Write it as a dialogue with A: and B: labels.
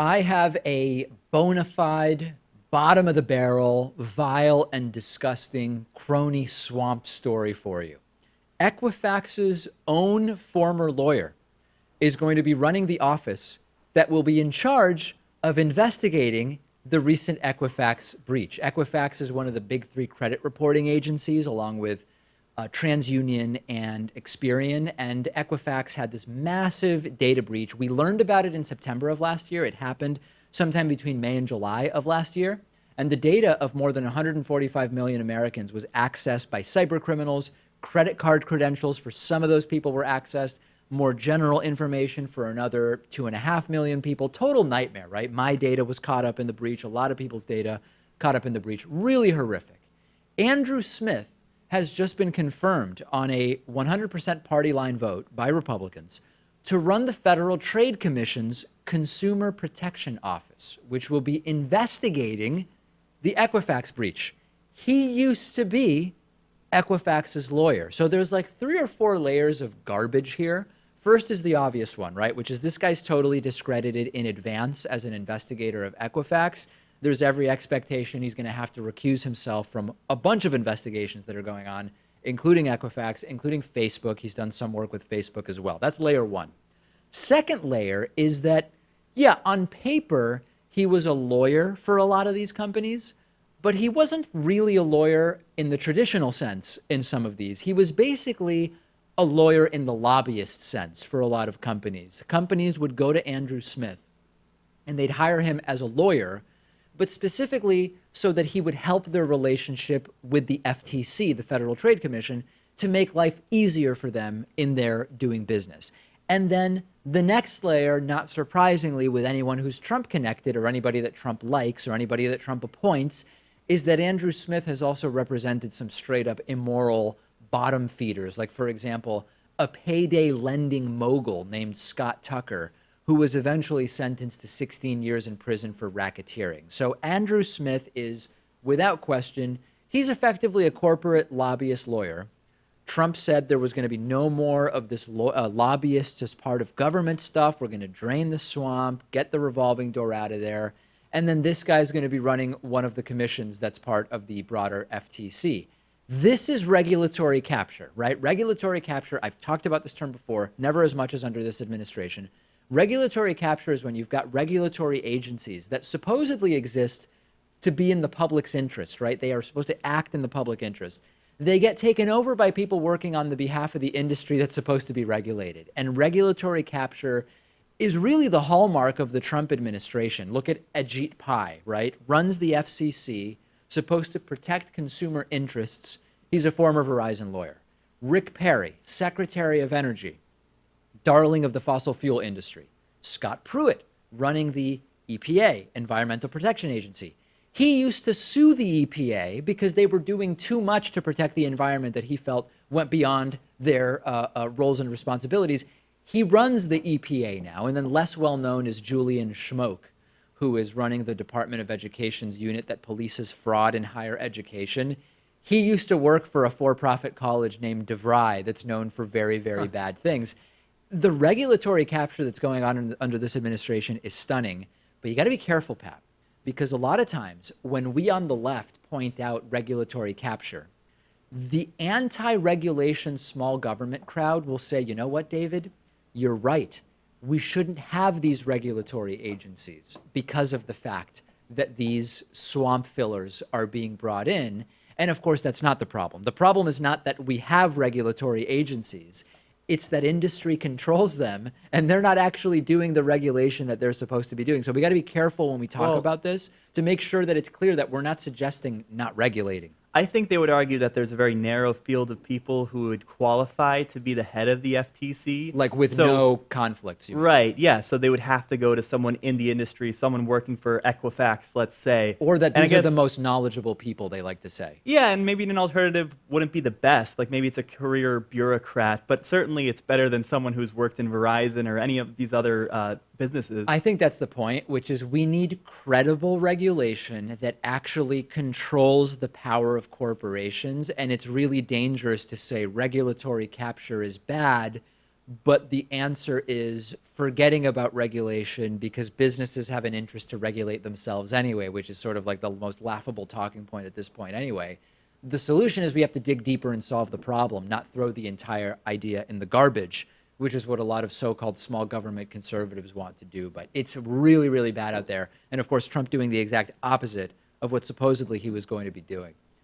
A: I have a bona fide, bottom of the barrel, vile and disgusting crony swamp story for you. Equifax's own former lawyer is going to be running the office that will be in charge of investigating the recent Equifax breach. Equifax is one of the big three credit reporting agencies, along with TransUnion and Experian, and Equifax had this massive data breach. We learned about it in September of last year. It happened sometime between May and July of last year. And the data of more than 145 million Americans was accessed by cyber criminals. Credit card credentials for some of those people were accessed. More general information for another 2.5 million people. Total nightmare, right? My data was caught up in the breach. A lot of people's data caught up in the breach. Really horrific. Andrew Smith has just been confirmed on a 100% party line vote by Republicans to run the Federal Trade Commission's Consumer Protection Office, which will be investigating the Equifax breach. He used to be Equifax's lawyer. So there's like 3 or 4 layers of garbage here. First is the obvious one, right? Which is this guy's totally discredited in advance as an investigator of Equifax. There's every expectation he's going to have to recuse himself from a bunch of investigations that are going on, including Equifax, including Facebook. He's done some work with Facebook as well. That's layer one. Second layer is that, yeah, on paper, he was a lawyer for a lot of these companies, but he wasn't really a lawyer in the traditional sense in some of these. He was basically a lawyer in the lobbyist sense for a lot of companies. Companies would go to Andrew Smith and they'd hire him as a lawyer, but specifically so that he would help their relationship with the FTC, the Federal Trade Commission, to make life easier for them in their doing business. And then the next layer, not surprisingly, with anyone who's Trump connected or anybody that Trump likes or anybody that Trump appoints, is that Andrew Smith has also represented some straight up immoral bottom feeders. Like, for example, a payday lending mogul named Scott Tucker, who was eventually sentenced to 16 years in prison for racketeering. So Andrew Smith is, without question, he's effectively a corporate lobbyist lawyer. Trump said there was going to be no more of this lobbyists as part of government stuff. We're going to drain the swamp, get the revolving door out of there. And then this guy's going to be running one of the commissions that's part of the broader FTC. This is regulatory capture, right? Regulatory capture, I've talked about this term before, never as much as under this administration. Regulatory capture is when you've got regulatory agencies that supposedly exist to be in the public's interest, right? They are supposed to act in the public interest. They get taken over by people working on the behalf of the industry that's supposed to be regulated. And regulatory capture is really the hallmark of the Trump administration. Look at Ajit Pai, right? Runs the FCC, supposed to protect consumer interests. He's a former Verizon lawyer. Rick Perry, Secretary of Energy, darling of the fossil fuel industry. Scott Pruitt, running the EPA, Environmental Protection Agency. He used to sue the EPA because they were doing too much to protect the environment that he felt went beyond their roles and responsibilities. He runs the EPA now, and then less well known is Julian Schmoke, who is running the Department of Education's unit that polices fraud in higher education. He used to work for a for-profit college named DeVry that's known for very, very bad things. The regulatory capture that's going on under this administration is stunning, but you got to be careful, Pat, because a lot of times when we on the left point out regulatory capture, the anti-regulation small government crowd will say, you know what, David? You're right. We shouldn't have these regulatory agencies because of the fact that these swamp fillers are being brought in. And of course, that's not the problem. The problem is not that we have regulatory agencies. It's that industry controls them and they're not actually doing the regulation that they're supposed to be doing. So we got to be careful when we talk about this to make sure that it's clear that we're not suggesting not regulating.
B: I think they would argue that there's a very narrow field of people who would qualify to be the head of the FTC.
A: Like with no conflicts, you mean?
B: Right, yeah. So they would have to go to someone in the industry, someone working for Equifax, let's say.
A: Or that these are the most knowledgeable people, they like to say.
B: Yeah, and maybe an alternative wouldn't be the best. Like maybe it's a career bureaucrat, but certainly it's better than someone who's worked in Verizon or any of these other businesses.
A: I think that's the point, which is we need credible regulation that actually controls the power of corporations. And it's really dangerous to say regulatory capture is bad But the answer is forgetting about regulation because businesses have an interest to regulate themselves anyway, which is sort of like the most laughable talking point at this point anyway. The solution is we have to dig deeper and solve the problem, not throw the entire idea in the garbage, which is what a lot of so-called small government conservatives want to do. But it's really, really bad out there. And of course, Trump doing the exact opposite of what supposedly he was going to be doing.